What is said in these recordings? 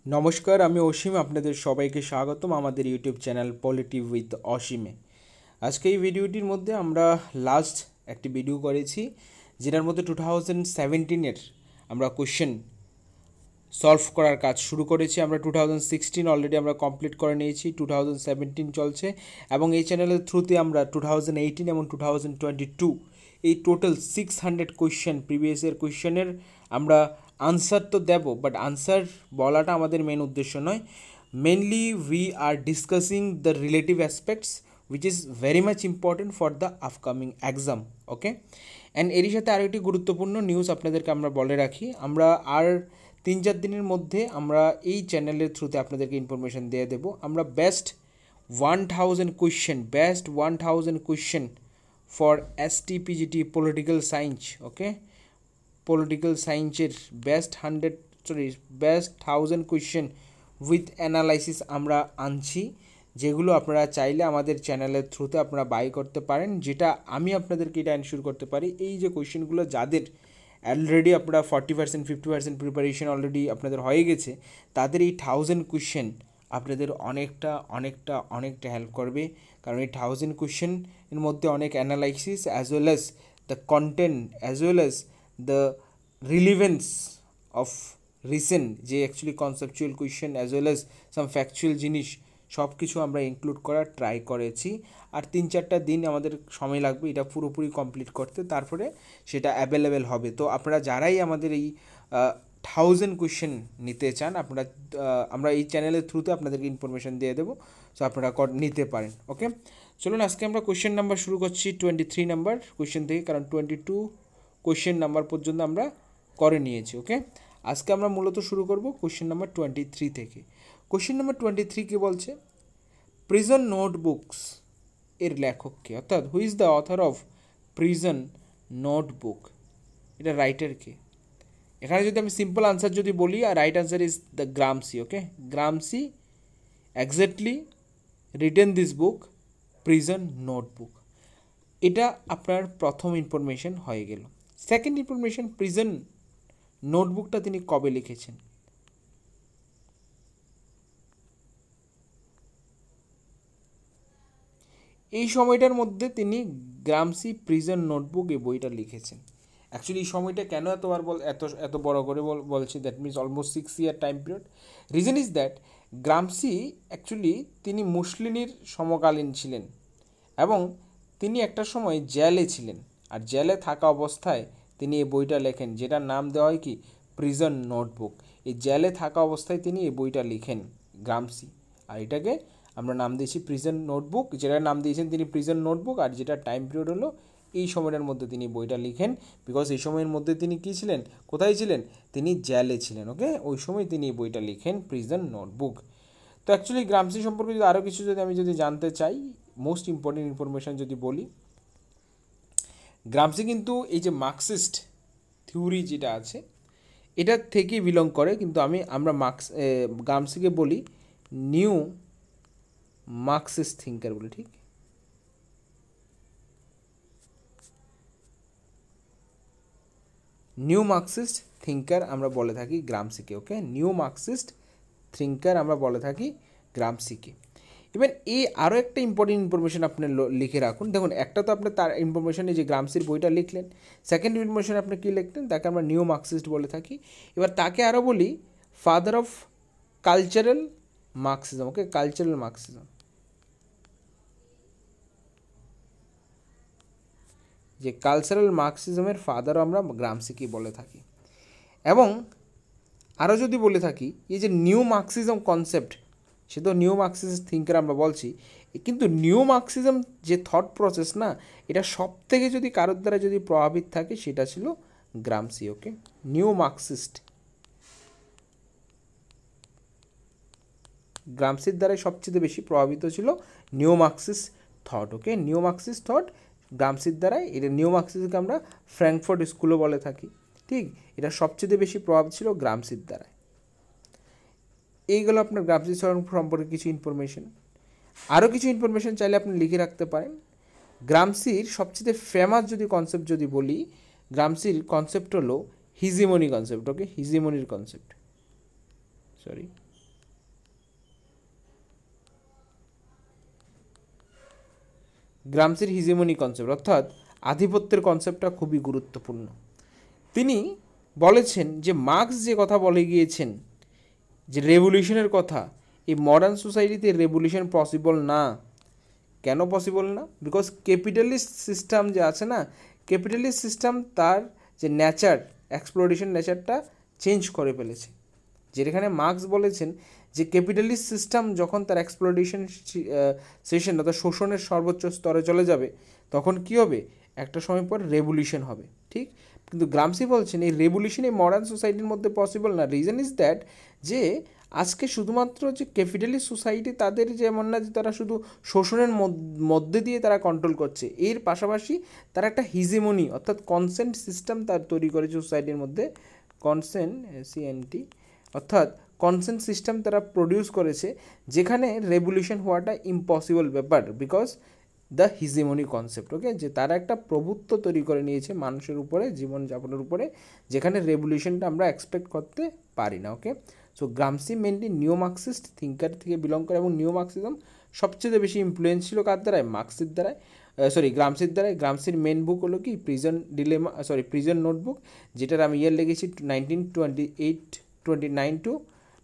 নমস্কার, আমি অসীম। আপনাদের সবাইকে স্বাগতম আমাদের ইউটিউব চ্যানেল পলিটি উইথ অসীমে। আজকে এই ভিডিওটির মধ্যে আমরা লাস্ট একটি ভিডিও করেছি, যেটার মধ্যে 2017-এর আমরা কোশ্চেন সলভ করার কাজ শুরু করেছি। আমরা 2016 অলরেডি আমরা কমপ্লিট করে নিয়েছি, 2017 চলছে এবং এই চ্যানেলের থ্রুতে আমরা 2018 এবং 2022 এই টোটাল 600 কোয়েশ্চেন প্রিভিয়াস ইয়ার কোয়েশ্চেনের আমরা আনসার তো দেব, বাট আনসার বলাটা আমাদের মেন উদ্দেশ্য নয়। Mainly we are discussing the relative aspects which is very much important for the upcoming exam. Okay, and এরই সাথে আরেকটি গুরুত্বপূর্ণ নিউজ আপনাদেরকে আমরা বলে রাখি, আমরা আর 3-4 দিনের মধ্যে আমরা এই চ্যানেলের থ্রুতে আপনাদেরকে ইনফরমেশান দিয়ে দেবো। আমরা best 1000 question for STPGT political science, okay, political সায়েন্সের বেস্ট 1000 কোয়েশ্চেন উইথ অ্যানালাইসিস আমরা আনছি, যেগুলো আপনারা চাইলে আমাদের চ্যানেলের থ্রুতে আপনারা বাই করতে পারেন। যেটা আমি আপনাদেরকে এটা এনশিওর করতে পারি, এই যে কোয়েশ্চেনগুলো যাদের অলরেডি আপনারা 40% 50% প্রিপারেশন অলরেডি আপনাদের হয়ে গেছে, তাদের এই 1000 কোয়েশ্চেন আপনাদের অনেকটা হেল্প করবে। কারণ এই 1000 কোয়েশ্চেনের মধ্যে অনেক analysis as well as the content as well as the relevance of recent যে actually conceptual question as well as some factual জিনিস সব কিছু আমরা ইনক্লুড করার ট্রাই করেছি। আর 3-4টা দিন আমাদের সময় লাগবে এটা পুরোপুরি কমপ্লিট করতে, তারপরে সেটা অ্যাভেলেবেল হবে। তো আপনারা যারাই আমাদের এই 1000 কোয়েশ্চেন নিতে চান, আপনারা আমরা এই চ্যানেলের থ্রুতে আপনাদেরকে ইনফরমেশান দিয়ে দেবো, সো আপনারা নিতে পারেন। ওকে, চলুন আজকে আমরা কোয়েশ্চেন নাম্বার শুরু করছি 23 নাম্বার কোয়েশ্চেন থেকে, কারণ 22 কোয়েশ্চেন নাম্বার পর্যন্ত আমরা করে নিয়েছি। ওকে, আজকে আমরা মূলত শুরু করব কোয়েশ্চেন নাম্বার 23 থেকে। কোয়েশ্চেন নাম্বার 23 কি বলছে, প্রিজন নোটবুকস এর লেখক কে, অর্থাৎ who is the author of prison notebook, এটা রাইটার কে। এখানে যদি আমি সিম্পল আনসার যদি বলি, আর right answer is the Gramsci. Okay, Gramsci exactly written this book prison notebook. এটা আপনার প্রথম ইনফরমেশন হয়ে গেল। সেকেন্ড ইনফরমেশন, প্রিজন নোটবুকটা তিনি কবে লিখেছেন। এই সময়টার মধ্যে তিনি গ্রামসি প্রিজন নোটবুক এই বইটা লিখেছেন। অ্যাকচুয়ালি এই সময়টা কেন এত বড় করে বলছি, that means almost 6 year time period. Reason is that Gramsci actually তিনি মুসলিনির সমকালীন ছিলেন এবং তিনি একটা সময় জেলে ছিলেন, আর জেলে থাকা অবস্থায় তিনি এই বইটা লেখেন, যেটার নাম দেওয়া হয় কি প্রিজন নোটবুক। এই জেলে থাকা অবস্থায় তিনি এই বইটা লিখেন গ্রামসি, আর এটাকে আমরা নাম দিয়েছি প্রিজন নোটবুক, যেটার নাম দিয়েছেন তিনি প্রিজন নোটবুক। আর যেটা টাইম পিরিয়ড হলো এই সময়টার মধ্যে তিনি বইটা লিখেন, বিকজ এই সময়ের মধ্যে তিনি কী ছিলেন, কোথায় ছিলেন, তিনি জেলে ছিলেন। ওকে, ওই সময় তিনি এই বইটা লিখেন প্রিজন নোটবুক। তো অ্যাকচুয়ালি গ্রামসি সম্পর্কে যদি আরও কিছু আমি জানতে চাই, মোস্ট ইম্পর্টেন্ট ইনফরমেশান যদি বলি, গ্রামসি কিন্তু এই যে মার্কসিস্ট থিওরি যেটা আছে এটার থেকেই বিলং করে, কিন্তু আমরা গ্রামসিকে বলি নিউ মার্কসিস্ট থিঙ্কার বলে, ঠিক। নিউ মার্কসিস্ট থিঙ্কার আমরা বলে থাকি গ্রামসিকে। ওকে, নিউ মার্কসিস্ট থিঙ্কার আমরা বলে থাকি গ্রামসিকে। ইভেন এই আরও একটা ইম্পর্টেন্ট ইনফরমেশান আপনি লিখে রাখুন। দেখুন, একটা তো আপনি তার ইনফরমেশান এই যে গ্রামসির বইটা লিখলেন, সেকেন্ড ইনফরমেশান আপনি কী লিখলেন, তাকে আমরা নিউ মার্কসিস্ট বলে থাকি। এবার তাকে আরও বলি father of cultural Marxism. Okay, cultural Marxism, যে কালচারাল মার্কসিজমের ফাদারও আমরা গ্রামসিকে বলে থাকি। এবং আরও যদি বলে থাকি, এই যে নিউ মার্কসিজম কনসেপ্ট, সে তো নিউ মার্কসিস্ট থিঙ্কার আমরা বলছি, কিন্তু নিউ মার্কসিজম যে থট প্রসেস না, এটা সব থেকে যদি কারোর দ্বারা যদি প্রভাবিত থাকে সেটা ছিল গ্রামসি। ওকে, নিউ মার্কসিস্ট গ্রামসির দ্বারাই সবচেয়ে বেশি প্রভাবিত ছিল নিউ মার্কসিস্ট থট। ওকে, নিউ মার্কসিস্ট থট গ্রামসির দ্বারাই, এটা নিউ মার্কসিস্টকে আমরা ফ্র্যাঙ্কফোর্ট স্কুলও বলে থাকি, ঠিক। এটা সবচেয়ে বেশি প্রভাব ছিল গ্রামসির দ্বারাই। এইগুলো আপনার গ্রামসি সম্পর্কে কিছু ইনফরমেশন। আরও কিছু ইনফরমেশন চাইলে আপনি লিখে রাখতে পারেন। গ্রামসির সবচেয়ে ফেমাস যদি কনসেপ্ট যদি বলি, গ্রামসির কনসেপ্ট হলো হিজিমনি কনসেপ্ট। ওকে, হিজিমনির কনসেপ্ট, সরি গ্রামসির হিজেমনি কনসেপ্ট অর্থাৎ আধিপত্যের কনসেপ্টটা খুবই গুরুত্বপূর্ণ। তিনি বলেছেন যে মার্কস যে কথা বলে গিয়েছেন যে রেভলিউশনের কথা, এই মডার্ন সোসাইটিতে রেভলিউশন পসিবল না। কেন পসিবল না? বিকজ ক্যাপিটালিস্ট সিস্টেম যে আছে না, ক্যাপিটালিস্ট সিস্টেম তার যে নেচার, এক্সপ্লোরেশন নেচারটা চেঞ্জ করে ফেলেছে। যেখানে মার্কস বলেছেন যে ক্যাপিটালিস্ট সিস্টেম যখন তার এক্সপ্লোরেশন সেশন অর্থাৎ শোষণের সর্বোচ্চ স্তরে চলে যাবে, তখন কি হবে? একটা সময় পর রেভলিউশন হবে, ঠিক। কিন্তু গ্রামসি বলছেন এই রেভলিউশন এই মডার্ন সোসাইটির মধ্যে পসিবল না। রিজন ইজ দ্যাট যে আজকে শুধুমাত্র যে ক্যাপিটালিস্ট সোসাইটি তাদের যেমন না যে তারা শুধু শোষণের মধ্যে দিয়ে তারা কন্ট্রোল করছে, এর পাশাপাশি তারা একটা হিজেমনি অর্থাৎ কনসেন্ট সিস্টেম তার তৈরি করেছে সোসাইটির মধ্যে। কনসেন্ট সিএনটি অর্থাৎ কনসেন্ট সিস্টেম তারা প্রডিউস করেছে, যেখানে রেভলিউশন হওয়াটা ইম্পসিবল ব্যাপার বিকজ দ্য হিজেমনি কনসেপ্ট। ওকে, যে তারা একটা প্রভুত্ব তৈরি করে নিয়েছে মানুষের উপরে, জীবনযাপনের উপরে, যেখানে রেভলিউশনটা আমরা এক্সপেক্ট করতে পারি না। ওকে, সো গ্রামসি মেনলি নিও মার্কসিস্ট থিঙ্কার থেকে বিলং করে এবং নিও মার্কসিজম সবচেয়ে বেশি ইনফ্লুয়েন্স ছিল কার দ্বারায়? মার্কসের দ্বারায়, গ্রামসির দ্বারায়। গ্রামসির মেন বুক হলো কি প্রিজন নোটবুক, যেটার আমি ইয়ার লিখেছি 1929 টু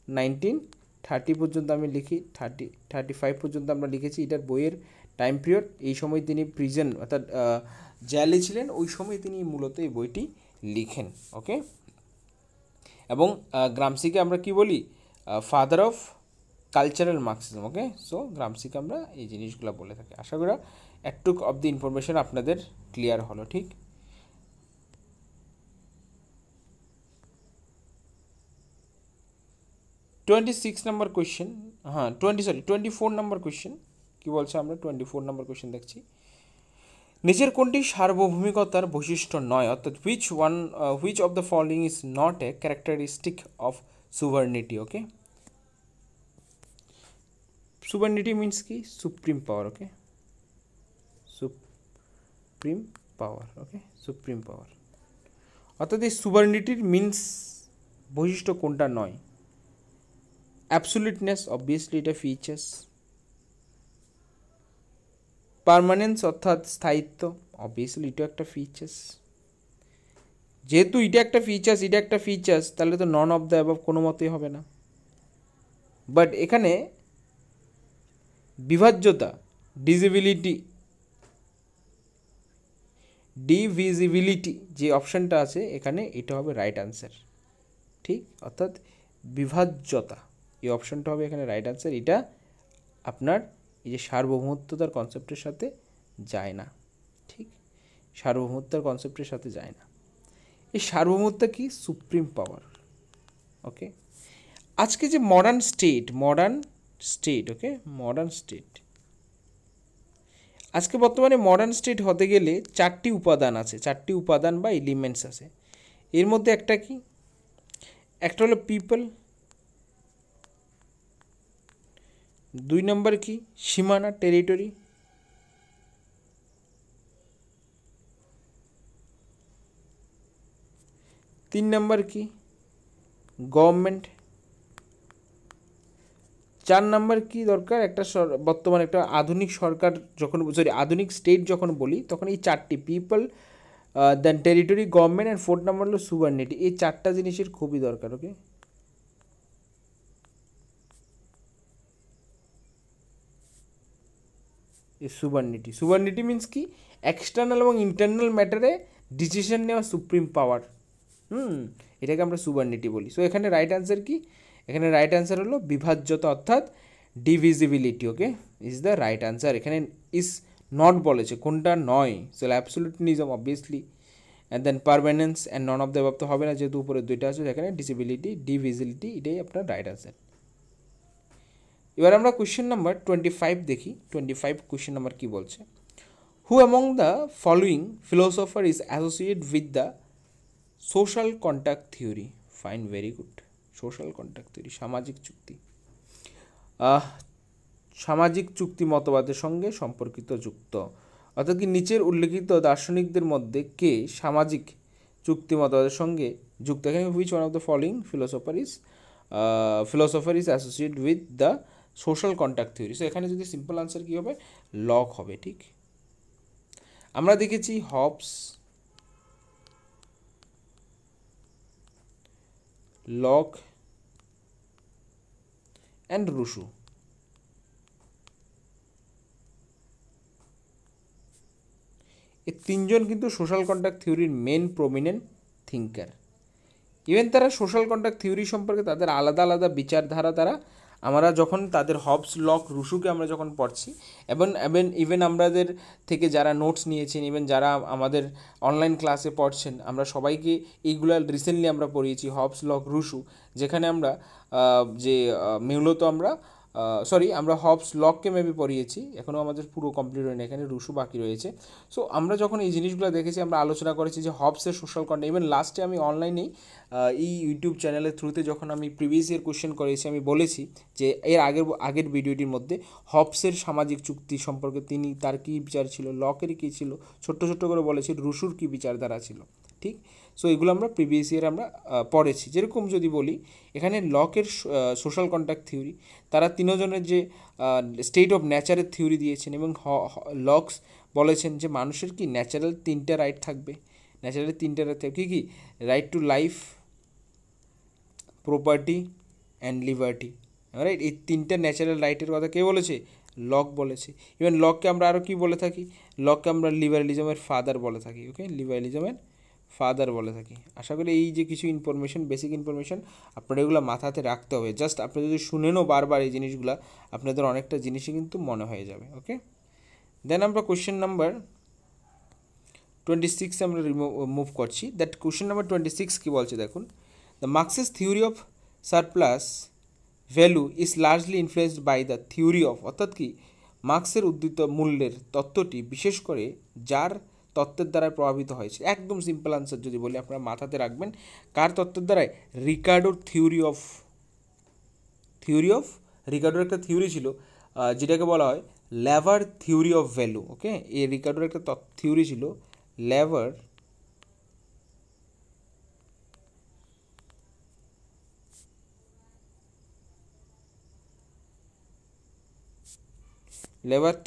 1930 পর্যন্ত আমি লিখি, 35 পর্যন্ত আমরা লিখেছি। এটার বইয়ের টাইম পিরিয়ড, এই সময় তিনি প্রিজন অর্থাৎ জেলে ছিলেন, ওই সময় তিনি মূলত এই বইটি লিখেন। ওকে, এবং গ্রামসিকে আমরা কি বলি? Father of cultural Marxism. Okay, so গ্রামসিকে আমরা এই জিনিসগুলো বলে থাকি। আশা করি একটু অফ দি ইনফরমেশন আপনাদের ক্লিয়ার হলো, ঠিক। নম্বর কোয়েশ্চেন, 24 নম্বর কোয়েশ্চেন কি বলছে? আমরা 24 নম্বর কোয়েশ্চেন দেখছি। নিচের কোনটি সার্বভৌমিকতার বৈশিষ্ট্য নয়? অর্থাৎ which of the following is not a characteristic of sovereignty. Okay, sovereignty means কি? Supreme power. Okay, supreme power. Okay, supreme power অর্থাৎ এই সুভার্নিটির মিনস বৈশিষ্ট্য কোনটা নয়? অ্যাবসোলিউটনেস, অবভিয়াসলি এটা ফিচার্স। পার্মানেন্স অর্থাৎ স্থায়িত্ব, অবভিয়াসলি এটা একটা ফিচার্স। যেহেতু এটা একটা ফিচার্স, তাহলে তো নন অফ দ্য অ্যাবভ কোনো মতেই হবে না। বাট এখানে বিভাজ্যতা, ডিভিজিবিলিটি যে অপশানটা আছে এখানে, এটা হবে রাইট আনসার, ঠিক। অর্থাৎ বিভাজ্যতা এই অপশানটা হবে এখানে রাইট আনসার। এটা আপনার এই যে সার্বভৌমত্বতার কনসেপ্টের সাথে যায় না, ঠিক। সার্বভৌমত্বের কনসেপ্টের সাথে যায় না। এই সার্বভৌমত্ব কি? Supreme power. ওকে, আজকে যে মডার্ন স্টেট, ওকে, মডার্ন স্টেট, আজকে বর্তমানে মডার্ন স্টেট হতে গেলে 4টি উপাদান বা এলিমেন্টস আছে। এর মধ্যে একটা কি? একটা হলো পিপল, 2 নম্বর কি? সীমানা, টেরিটরি, 3 নম্বর কি? গভর্নমেন্ট, 4 নম্বর কি দরকার? একটা বর্তমানে একটা আধুনিক সরকার যখন, আধুনিক স্টেট যখন বলি, তখন এই 4টি people, then territory, government and 4th number হলো সুভার্নিটি। এই 4টা জিনিসের খুবই দরকার। ওকে, এই সুভার্নিটি মিনস কি? এক্সটার্নাল এবং ইন্টারনাল ম্যাটারে ডিসিশন নেওয়া সুপ্রিম পাওয়ার। এটাকে আমরা সুভার্নিটি বলি। সো এখানে রাইট আনসার কি? এখানে রাইট আনসার হলো বিভাজ্যতা অর্থাৎ divisibility. Okay, is the right answer. এখানে ইজ নট বলেছে, কোনটা নয়? So absolutism obviously, and then permanence and none of the above তো হবে না, যেহেতু উপরে 2টা আছে। এখানে ডিভিজিবিলিটি, এটাই আপনার রাইট আনসার। এবার আমরা কোয়েশ্চেন নাম্বার 25 দেখি। 25 কোয়েশ্চেন নাম্বার কি বলছে? হু among the following philosopher is associated with the social contact theory? Fine, very good. Social contact theory, সামাজিক চুক্তি মতবাদের সঙ্গে যুক্ত। অর্থাৎ কি নিচের উল্লেখিত দার্শনিকদের মধ্যে কে সামাজিক চুক্তি মতবাদের সঙ্গে যুক্ত? এখানে which one of the following philosopher is associated with the social contact theory? So এখানে যদি সিম্পল আনসার কী হবে? লক হবে, ঠিক। আমরা দেখেছি হবস, লক অ্যান্ড রুশো। এই তিনজন কিন্তু সোশ্যাল কন্ট্রাক্ট থিওরির মেন প্রমিনেন্ট থিঙ্কার। ইভেন তারা সোশ্যাল কন্ট্রাক্ট থিওরি সম্পর্কে তাদের আলাদা আলাদা বিচারধারা তারা, আমরা যখন তাদের হবস, লক, রুশোকে আমরা যখন পড়ছি, ইভেন আমাদের থেকে যারা নোটস নিয়েছেন, ইভেন যারা আমাদের অনলাইন ক্লাসে পড়ছেন, আমরা সবাইকে এইগুলো রিসেন্টলি আমরা পড়িয়েছি হবস, লক, রুশো, যেখানে আমরা মূলত আমরা হবস, লককে মেবি পড়িয়েছি, এখনও আমাদের পুরো কমপ্লিট হয়নি, এখানে রুশো বাকি রয়েছে। সো আমরা যখন এই জিনিসগুলো দেখেছি, আমরা আলোচনা করেছি যে হবসের সোশ্যাল কন্ট্রাক্ট। ইভেন লাস্টে আমি অনলাইনেই এই ইউটিউব চ্যানেলের থ্রুতে যখন আমি প্রিভিয়াস ইয়ার কোয়েশ্চেন করেছি, আমি বলেছি যে এর আগের ভিডিওটির মধ্যে হবসের সামাজিক চুক্তি সম্পর্কে তার কী বিচার ছিল, লকের কী ছিল, ছোট্ট করে বলেছি রুশোর কী বিচারধারা ছিল, ঠিক। সো এগুলো আমরা প্রিভিয়াস ইয়ার আমরা পড়েছি। যেরকম যদি বলি, এখানে লকের সোশ্যাল কন্ট্রাক্ট থিওরি, তারা তিনজনের যে স্টেট অফ নেচারের থিওরি দিয়েছেন, এবং লকস বলেছেন যে মানুষের কি ন্যাচারাল 3টা রাইট থাকবে। ন্যাচারাল 3টা রাইট থাকবে কী? Right to life, property and liberty, right. এই 3টা ন্যাচারাল রাইটের কথা কে বলেছে? লক বলেছে। ইভেন লককে আমরা আরও কী বলে থাকি? লককে আমরা লিবারালিজমের ফাদার বলে থাকি, ওকে, লিবারালিজমের ফাদার বলে থাকি। আশা করি এই যে কিছু ইনফরমেশন, বেসিক ইনফরমেশন আপনারা এগুলো মাথাতে রাখতে হবে। জাস্ট আপনি যদি শুনেনও বারবার এই জিনিসগুলো, আপনাদের অনেকটা জিনিসই কিন্তু মনে হয়ে যাবে, ওকে। দেন আমরা কোয়েশ্চেন নাম্বার 26 আমরা মুভ করছি। দ্যাট কোয়েশ্চেন নাম্বার 26 কী বলছে দেখুন, the Marx's theory of surplus value is largely influenced by the theory of, অর্থাৎ কি মার্কসের উদ্ধৃত মূল্যের তত্ত্বটি বিশেষ করে যার তত্ত্বের দ্বারাই প্রভাবিত হয়েছে। একদম সিম্পল আনসার যদি বলি, আপনারা মাথাতে রাখবেন, কার তত্ত্বের দ্বারাই? রিকার্ডোর থিওরি অফ রিকার্ডোর একটা থিওরি ছিল যেটাকে বলা হয় লেভার থিওরি অফ ভ্যালু, ওকে। এই রিকার্ডোর একটা থিওরি ছিল লেভার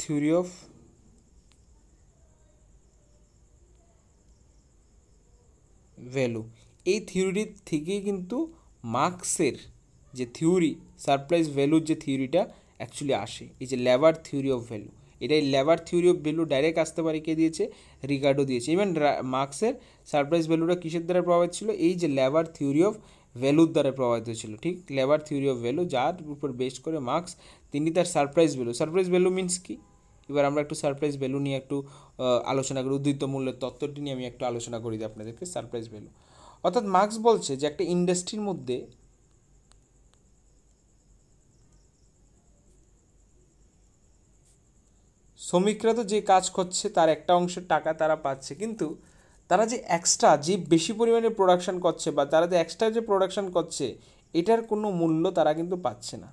থিওরি অফ ভ্যালু। এই থিওরির থেকেই কিন্তু মার্কসের যে থিওরি, সারপ্রাইজ ভ্যালুর যে থিওরিটা অ্যাকচুয়ালি আসে। এই যে লেবার থিওরি অফ ভ্যালু, এটাই labour theory of value direct আসতে পারে কে দিয়েছে? রিকার্ডো দিয়েছে। ইভেন মার্কসের সারপ্রাইজ ভ্যালুটা কিসের দ্বারা প্রভাবিত ছিল? এই যে লেবার থিওরি অফ ভ্যালুর দ্বারা প্রভাবিত ছিল, ঠিক। লেবার থিওরি অফ ভ্যালু, যার উপর বেস করে মার্কস তিনি তার সারপ্রাইজ ভ্যালু মিনস কি? এবার আমরা একটু সারপ্রাইজ ভ্যালু নিয়ে একটু আলোচনা করি, উদ্ধৃত মূল্যের তত্ত্বটি নিয়ে আমি একটু আলোচনা করি দিই আপনাদেরকে। সারপ্রাইজ ভ্যালু অর্থাৎ মার্কস বলছে যে একটা ইন্ডাস্ট্রির মধ্যে শ্রমিকরা তো যে কাজ করছে তার একটা অংশের টাকা তারা পাচ্ছে, কিন্তু তারা যে এক্সট্রা যে বেশি পরিমাণে প্রোডাকশান করছে, বা তারা যে এক্সট্রা যে প্রোডাকশান করছে, এটার কোনো মূল্য তারা কিন্তু পাচ্ছে না,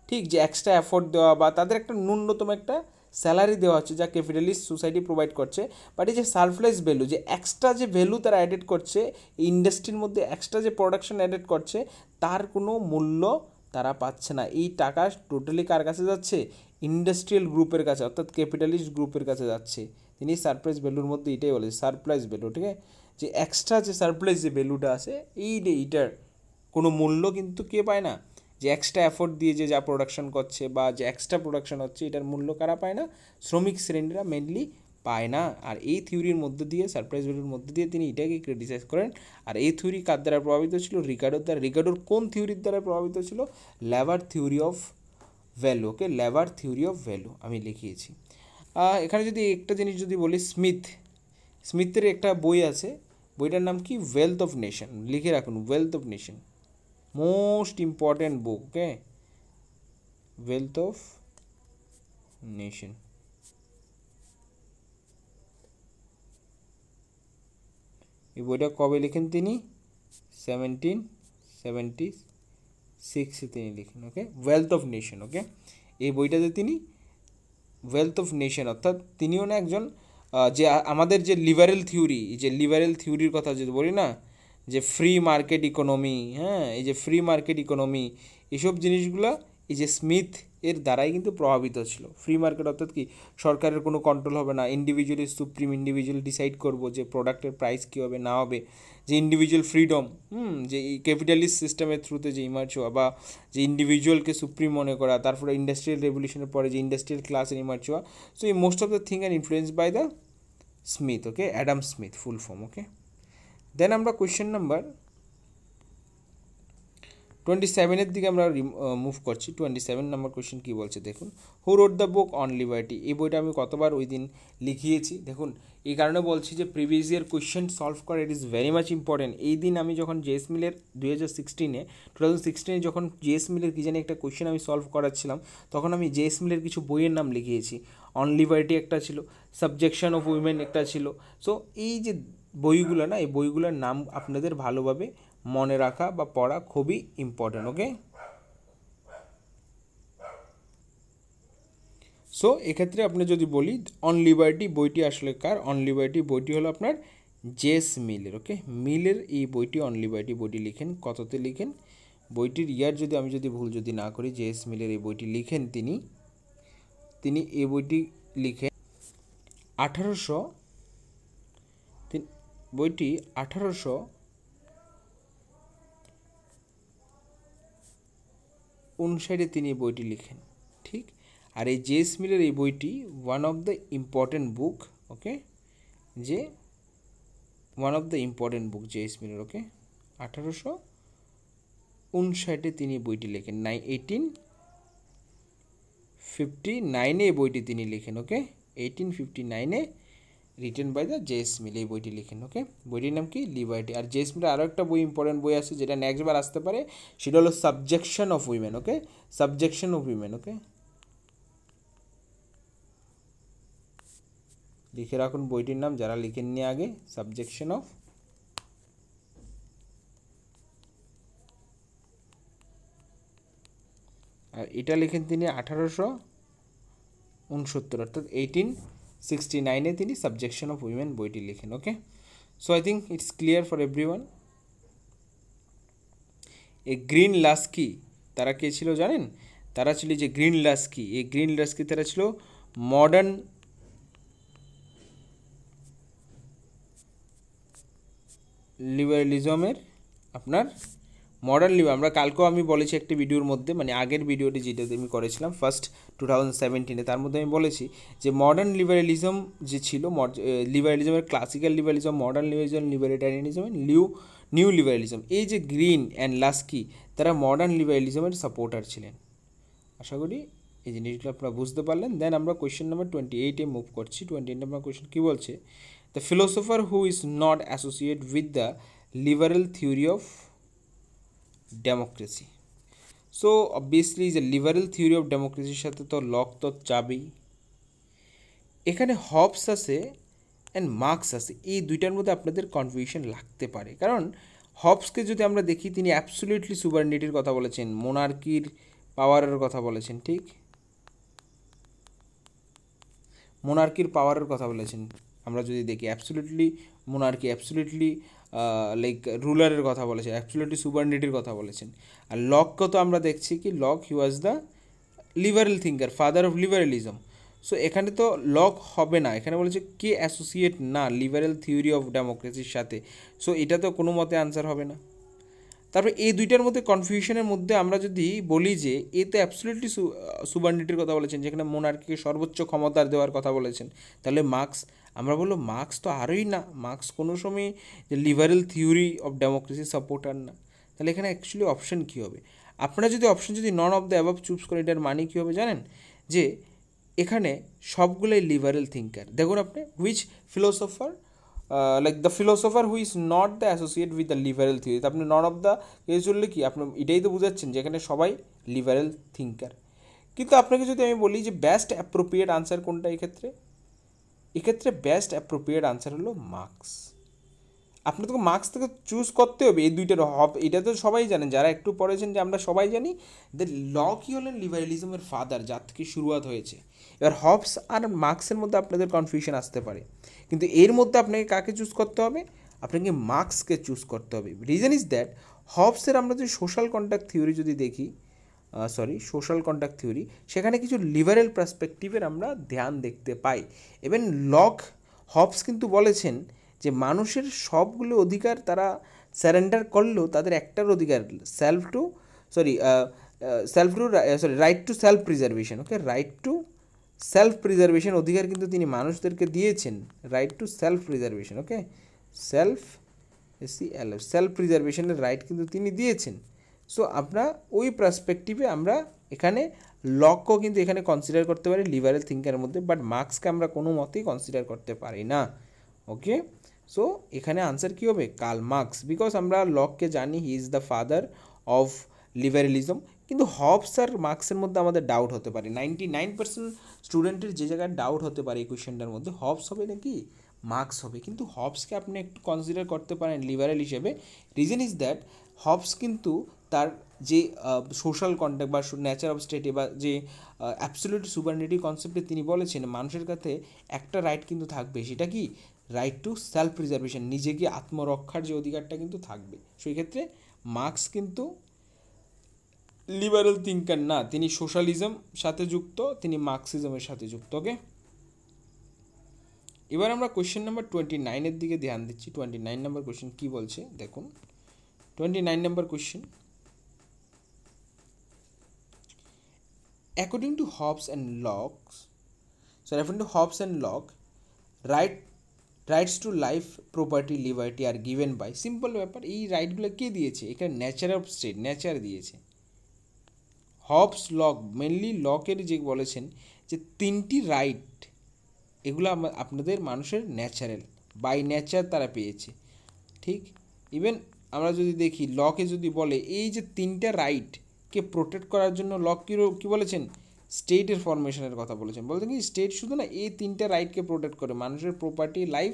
ঠিক। যে এক্সট্রা এফোর্ট দেওয়া বা তাদের একটা ন্যূনতম একটা স্যালারি দেওয়া হচ্ছে, যা ক্যাপিটালিস্ট সোসাইটি প্রোভাইড করছে। বাট এই যে সারপ্লাস ভ্যালু, যে এক্সট্রা যে ভ্যালু তারা অ্যাডেড করছে এই ইন্ডাস্ট্রির মধ্যে, এক্সট্রা যে প্রোডাকশন অ্যাডেড করছে, তার কোনো মূল্য তারা পাচ্ছে না। এই টাকা টোটালি কার কাছে যাচ্ছে? ইন্ডাস্ট্রিয়াল গ্রুপের কাছে, অর্থাৎ ক্যাপিটালিস্ট গ্রুপের কাছে যাচ্ছে। তিনি সারপ্লাস ভ্যালুর মধ্যে এটাই বলে, সারপ্লাস ভ্যালু, ঠিক আছে। যে এক্সট্রা যে সারপ্লাস যে ভ্যালুটা আছে, এইটার কোনো মূল্য কিন্তু কে পায় না? যে এক্সট্রা এফোর্ট দিয়ে যে যা প্রোডাকশন করছে বা যে এক্সট্রা প্রোডাকশন হচ্ছে, এটার মূল্য কারা পায় না? শ্রমিক শ্রেণীরা মেনলি পায় না। আর এই থিওরির মধ্যে দিয়ে, সারপ্রাইজ ভ্যালুর মধ্যে দিয়ে তিনি এটাকে ক্রিটিসাইজ করেন। আর এই থিওরি কার দ্বারা প্রভাবিত ছিল? রিকার্ডোর দ্বারা। রিকার্ডোর কোন থিওরির দ্বারা প্রভাবিত ছিল? Labour theory of value, okay, labour theory of value আমি লিখিয়েছি। এখানে যদি একটা জিনিস যদি বলি, স্মিথের একটা বই আছে, বইটার নাম কি? Wealth of nation. লিখে রাখুন, wealth of nation, most important book, okay, wealth of nation. এই বইটা কবে লিখেন তিনি? 1776 তিনি লিখেন, ওকে, ওয়েলথ অফ নেশন, ওকে। এই বইটাতে তিনি ওয়েলথ অফ নেশন, অর্থাৎ তিনিও না একজন যে আমাদের যে লিবারেল থিওরি, এই যে লিবারেল থিওরির কথা যদি বলি না, যে ফ্রি মার্কেট ইকোনমি, হ্যাঁ, এই যে ফ্রি মার্কেট ইকোনমি, এইসব জিনিসগুলো এই যে স্মিথ এর দ্বারাই কিন্তু প্রভাবিত ছিল। ফ্রি মার্কেট অর্থাৎ কি, সরকারের কোনো কন্ট্রোল হবে না, ইন্ডিভিজুয়ালি সুপ্রিম, ইন্ডিভিজুয়াল ডিসাইড করবো যে প্রোডাক্টের প্রাইস কী হবে না হবে, যে ইন্ডিভিজুয়াল ফ্রিডম, যে এই ক্যাপিটালিস্ট সিস্টেমের থ্রুতে যে ইমার্জ হওয়া বা যে ইন্ডিভিজুয়ালকে সুপ্রিম মনে করা, তারপরে ইন্ডাস্ট্রিয়াল রেভলিউশনের পরে যে ইন্ডাস্ট্রিয়াল ক্লাসের ইমার্জ হওয়া। সো এই most of the thing are influence by the Smith, okay, Adam Smith full form, okay. Then আমরা কোয়েশ্চেন নাম্বার 27 দিকে আমরা মুভ করছি। 27 নম্বর কোয়েশ্চেন কী বলছে দেখুন, who wrote the book on liberty. এই বইটা আমি কতবার ওই দিন লিখিয়েছি দেখুন, এই কারণে বলছি যে প্রিভিয়াস ইয়ার কোয়েশ্চেন সলভ করা it is very much important. এই দিন আমি যখন জেএস মিলের 2016 যখন জেএস মিলের কী জানি একটা কোয়েশ্চেন আমি সলভ করাচ্ছিলাম, তখন আমি জেএস মিলের কিছু বইয়ের নাম লিখিয়েছি। অন লিবার্টি একটা ছিল, সাবজেকশন অফ উইমেন একটা ছিল। সো এই যে বইগুলো না, এই বইগুলোর নাম আপনাদের ভালোভাবে মনে রাখা বা পড়া খুবই ইম্পর্টেন্ট, ওকে। সো এক্ষেত্রে আপনি যদি বলি অন লিবার্টি বইটি আসলে কার, অন লিবার্টি বইটি হলো আপনার জেএস মিলের, ওকে। মিলের এই বইটি অন লিবার্টি বইটি লিখেন কততে লিখেন, বইটির ইয়ার আমি যদি ভুল না করি, জেএস মিলের এই বইটি লিখেন তিনি এই বইটি লিখেন 1859 তিনি এই বইটি লিখেন, ঠিক। আর এই জেএস মিলের এই বইটি ওয়ান অফ দ্য ইম্পর্টেন্ট বুক, ওকে, যে one of the important book JS মিলের, ওকে। 1859 তিনি বইটি লেখেন, 1859 এই বইটি তিনি লিখেন, ওকে। 1859 রিটেন বাই দ্য জেএস মিল এই বইটি লিখেন, ওকে। বইটির নাম কি, লিবার্টি। আর জেএস মিলের আরও একটা বই ইম্পর্টেন্ট বই আছে যেটা নেক্সট বার আসতে পারে, সেটা হলো subjection of women, okay. Subjection of women, okay, লিখে রাখুন বইটির নাম যারা লিখেননি আগে, সাবজেকশন অফ, আর এটা লিখেন তিনি 1869 অর্থাৎ 1869 তিনি সাবজেকশন অফ উইমেন বইটি লিখেন, okay. So I think it's clear for everyone. এই গ্রিন লাস্কি তারা কে ছিল জানেন, তারা ছিল যে গ্রিন লাস্কি, এই গ্রিন লাস্কি তারা ছিল মডার্ন লিবারালিজমের আপনার আমরা কালকেও আমি বলেছি একটি ভিডিওর মধ্যে, মানে আগের ভিডিওটি যেটাতে আমি করেছিলাম ফার্স্ট 2017, তার মধ্যে আমি বলেছি যে মডার্ন লিবারালিজম যে ছিল, লিবারালিজমের classical liberalism, modern liberalism, libertarianism, new liberalism, এই যে গ্রিন অ্যান্ড লাস্কি তারা মডার্ন লিবারালিজমের সাপোর্টার ছিলেন। আশা করি এই জিনিসগুলো আপনারা বুঝতে পারলেন। দেন আমরা কোয়েশ্চেন নাম্বার 28 মুভ করছি। 28 নম্বর কোয়েশ্চেন কী বলছে, the philosopher who is not associate with the liberal theory of democracy. So obviously যে লিবারেল থিওরি অফ ডেমোক্রেসির সাথে তো লক তো যাবেই, এখানে হবস আছে অ্যান্ড মার্কস আছে, এই দুইটার মধ্যে আপনাদের কনফিউশন লাগতে পারে। কারণ হবসকে যদি আমরা দেখি, তিনি অ্যাবসলিউটলি সুভারেনিটির কথা বলেছেন, মোনার্কির পাওয়ারের কথা বলেছেন, ঠিক, মোনার্কির পাওয়ারের কথা বলেছেন। আমরা যদি দেখি অ্যাবসলিউটলি মোনার্কি, অ্যাবসলিউটলি লাইক রুলারের কথা বলেছেন, অ্যাবসলিউটলি সুভারেনিটির কথা বলেছেন। আর লককে তো আমরা দেখছি কি, lock he was the liberal thinker, father of liberalism. So এখানে তো লক হবে না, এখানে বলেছে কে অ্যাসোসিয়েট না লিবারেল থিওরি অফ ডেমোক্রেসির সাথে। সো এটা তো কোনো মতে আনসার হবে না। তারপরে এই দুইটার মধ্যে কনফিউশনের মধ্যে আমরা যদি বলি যে এতে অ্যাবসলিউটলি সুভারেনিটির কথা বলেছেন, যেখানে মোনার্কিকে সর্বোচ্চ ক্ষমতা দেওয়ার কথা বলেছেন, তাহলে মার্কস, আমরা বলবো মার্কস তো আরোই না, মার্কস কোনো সময় যে liberal theory of democracy supporter না। তাহলে এখানে অ্যাকচুয়ালি অপশন কী হবে, আপনারা যদি option non of the above choose করেন, এটার মানে কী হবে জানেন, যে এখানে সবগুলোই লিবারেল থিঙ্কার। দেখুন আপনি which philosopher, like the philosopher who is not the associate with the liberal theory, আপনি নন অফ দ্য কেস চললে কি আপনি এটাই তো বুঝাচ্ছেন যে এখানে সবাই লিবারেল থিঙ্কার। কিন্তু আপনাকে যদি আমি বলি যে বেস্ট অ্যাপ্রোপ্রিয়েট আনসার কোনটা, এক্ষেত্রে বেস্ট অ্যাপ্রোপ্রিয়েট আনসার হলো মার্কস। আপনাকে মার্কস থেকে চুজ করতে হবে, এই দুইটার এটা তো সবাই জানেন, যারা একটু পড়েছেন, যে আমরা সবাই জানি যে লকই হলেন লিবারেলিজমের ফাদার, যার থেকে শুরুয়াত হয়েছে। এবার হবস আর মার্কসের মধ্যে আপনাদের কনফিউশন আসতে পারে, কিন্তু এর মধ্যে আপনাকে কাকে চুজ করতে হবে, আপনাকে মার্কসকে চুজ করতে হবে। রিজন ইজ দ্যাট হবসের আমরা যদি সোশ্যাল কন্ট্রাক্ট থিওরি যদি দেখি, সোশ্যাল কন্ডাক্ট থিওরি, সেখানে কিছু লিবারেল পার্সপেক্টিভের আমরা ধ্যান দেখতে পাই। ইভেন হবস কিন্তু বলেছেন যে মানুষের সবগুলো অধিকার তারা স্যারেন্ডার করলেও তাদের একটার অধিকার right to self preservation, okay, right to self preservation অধিকার কিন্তু তিনি মানুষদেরকে দিয়েছেন, right to self preservation, okay, self প্রিজার্ভেশনের রাইট কিন্তু তিনি দিয়েছেন। সো আমরা ওই পার্সপেক্টিভে আমরা এখানে লককেও কিন্তু এখানে কনসিডার করতে পারি লিবারেল থিঙ্কারের মধ্যে, বাট মার্কসকে আমরা কোনো মতেই কনসিডার করতে পারি না, ওকে। সো এখানে আনসার কী হবে? কার্ল মার্কস, বিকজ আমরা লককে জানি he is the father of liberalism. কিন্তু হবস আর মার্কসের মধ্যে আমাদের ডাউট হতে পারে, 99% স্টুডেন্টের যে জায়গায় ডাউট হতে পারে এই কোয়েশ্চেনটার মধ্যে, হবস হবে নাকি মার্কস হবে, কিন্তু হবসকে আপনি একটু কনসিডার করতে পারেন লিবারেল হিসেবে। রিজন ইজ দ্যাট হবস কিন্তু তার যে সোশ্যাল কন্ট্যাক্ট বা নেচার অফ স্টেটে বা যে অ্যাবসলিউট সুপারনেটিভ কনসেপ্টে তিনি বলেছেন মানুষের কাছে একটা রাইট কিন্তু থাকবে, সেটা কি? রাইট টু সেলফ প্রিজার্ভেশন, নিজেকে আত্মরক্ষার যে অধিকারটা কিন্তু থাকবে। সেই ক্ষেত্রে মার্কস কিন্তু লিবারেল থিঙ্কার না, তিনি সোশ্যালিজম সাথে যুক্ত, তিনি মার্কসিজমের সাথে যুক্ত, ওকে। এবার আমরা কোয়েশ্চেন নাম্বার 29 দিকে ধ্যান দিচ্ছি। 29 নম্বর কোয়েশ্চেন কী বলছে দেখুন। 29 নম্বর question, according to Hobbes and Locke, rights to life, property, liberty are given by, simple ব্যাপার, এই রাইটগুলো কে দিয়েছে? এখানে নেচার অফ স্টেট, নেচার দিয়েছে। হবস, লক, মেনলি লকের যে বলেছেন যে তিনটি রাইট এগুলো আপনাদের মানুষের ন্যাচারাল, বাই নেচার তারা পেয়েছে, ঠিক। ইভেন আমরা যদি দেখি লকে যদি বলে এই যে তিনটা রাইটকে প্রোটেক্ট করার জন্য লক কী বলেছেন? স্টেটের ফরমেশনের কথা বলেছেন। বলতে কি স্টেট শুধু না, এই তিনটা রাইটকে প্রোটেক্ট করে, মানুষের প্রপার্টি, লাইফ,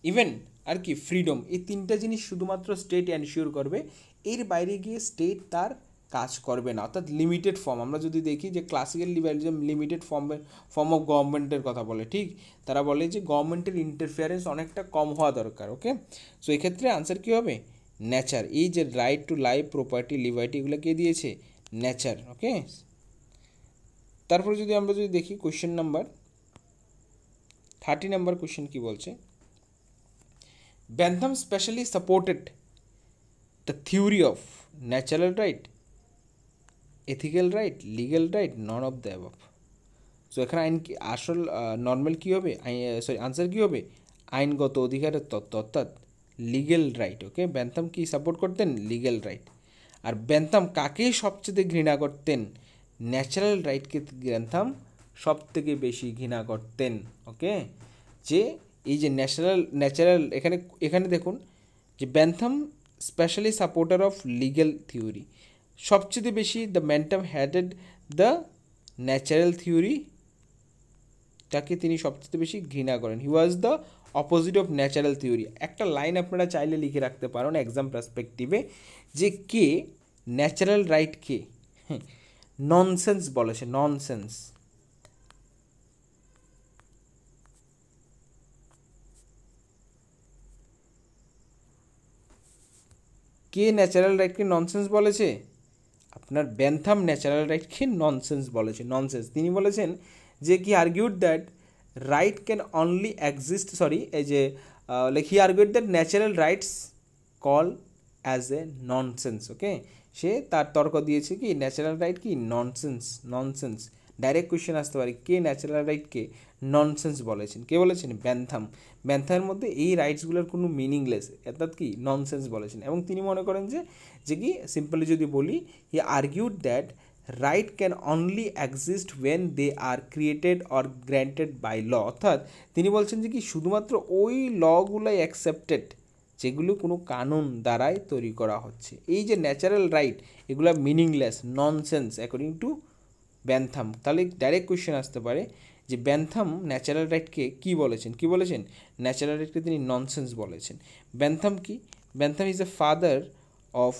ইভেন আর কি ফ্রিডম, এই তিনটা জিনিস শুধুমাত্র স্টেট এনশিওর করবে, এর বাইরে গিয়ে স্টেট তার কাজ করবে না, অর্থাৎ লিমিটেড ফর্ম। আমরা যদি দেখি যে classical liberalism limited form of গভর্নমেন্টের কথা বলে, ঠিক, তারা বলে যে গভর্নমেন্টের ইন্টারফিয়ারেন্স অনেকটা কম হওয়া দরকার, ওকে। সো এক্ষেত্রে আনসার কী হবে? নেচার। এই যে right to life, property, liberty, এগুলো কে দিয়েছে? নেচার, ওকে। তারপরে যদি আমরা দেখি কোয়েশ্চেন নাম্বার 30 নম্বর কোয়েশ্চেন কী বলছে, Bentham specially supported the theory of natural right, ethical right, legal right, non of the above. So এখানে আইন কি আসল নর্মাল কী হবে? আনসার কী হবে? আইনগত অধিকারের তত্ত্ব, অর্থাৎ লিগ্যাল রাইট, ওকে। বেন্থাম কি সাপোর্ট করতেন? Legal right. আর বেন্থাম কাকে সবচেয়ে ঘৃণা করতেন? ন্যাচারাল রাইটকে বেন্থাম সব থেকে বেশি ঘৃণা করতেন, ওকে। যে এই যে ন্যাচারাল এখানে দেখুন যে Bentham specially supporter of legal theory, সবচেয়ে বেশি the Bentham hated the natural থিওরিটাকে তিনি সবচেয়ে বেশি ঘৃণা করেন। He was the opposite of natural theory. একটা লাইন আপনারা চাইলে লিখে রাখতে পারেন এক্সাম পার্সপেক্টিভে, যে কে ন্যাচারাল রাইটকে ননসেন্স বলেছে, ননসেন্স। কে ন্যাচারাল রাইটকে ননসেন্স বলেছে? আপনার বেন্থাম ন্যাচারাল রাইটকে ননসেন্স বলেছে, ননসেন্স। তিনি বলেছেন যে কি argued that right can only exist, he argued that natural rights call as a nonsense, okay. সে তার তর্ক দিয়েছে কি ন্যাচারাল রাইট কি ননসেন্স। ডাইরেক্ট কোয়েশ্চেন আসতে পারে, কে ন্যাচারাল রাইটকে ননসেন্স বলেছেন? কে বলেছেন? বেন্থামের মধ্যে এই রাইটসগুলোর কোনো মিনিংলেস, অর্থাৎ কি ননসেন্স বলেছেন। এবং তিনি মনে করেন যে কি সিম্পলি যদি বলি, he argued that right can only exist when they are created or granted by law, অর্থাৎ তিনি বলছেন যে কি শুধুমাত্র ওই লগুলাই অ্যাকসেপ্টেড যেগুলো কোনো কানুন দ্বারাই তৈরি করা হচ্ছে। এই যে ন্যাচারাল রাইট, এগুলো meaningless, nonsense according to Bentham. তাহলে ডাইরেক্ট কোয়েশ্চেন আসতে পারে যে বেন্থাম ন্যাচারাল রাইটকে কী বলেছেন? ন্যাচারাল রাইটকে তিনি ননসেন্স বলেছেন। বেন্থাম কি? Bentham is a father of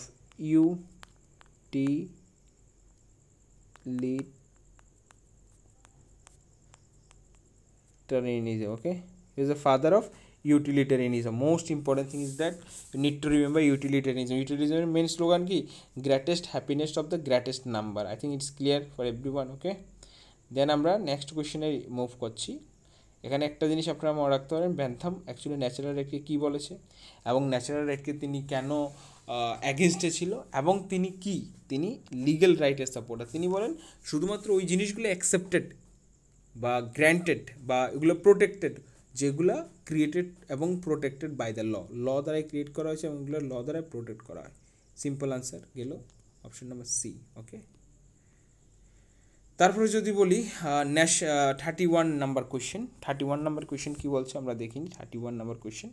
utilitarianism, okay. He is a father of utilitarianism. Most important thing is that you need to remember utilitarianism. Utilitarianism main slogan ki greatest happiness of the greatest number. I think it's clear for everyone. Okay, then আমরা next কোয়েশ্চেনে move করছি। এখানে একটা জিনিস আপনারা মনে রাখতে পারেন, bantam actually natural রাইটকে কী বলেছে এবং ন্যাচারাল রাইটকে তিনি কেন অ্যাগেনস্টে ছিল এবং তিনি কি, তিনি লিগ্যাল রাইটের সাপোর্টার। তিনি বলেন শুধুমাত্র ওই জিনিসগুলো অ্যাকসেপ্টেড বা গ্র্যান্টেড বা এগুলো প্রোটেক্টেড যেগুলো ক্রিয়েটেড এবং প্রোটেক্টেড বাই দ্য ল দ্বারাই ক্রিয়েট করা হয়েছে এবং এগুলো ল দ্বারাই প্রোটেক্ট করা হয়। সিম্পল আনসার গেল অপশন নাম্বার সি। ওকে, তারপরে যদি বলি 31 নাম্বার কোয়েশ্চেন। 31 নাম্বার কোয়েশ্চেন কী বলছে আমরা দেখিনি। 31 নাম্বার কোয়েশ্চেন,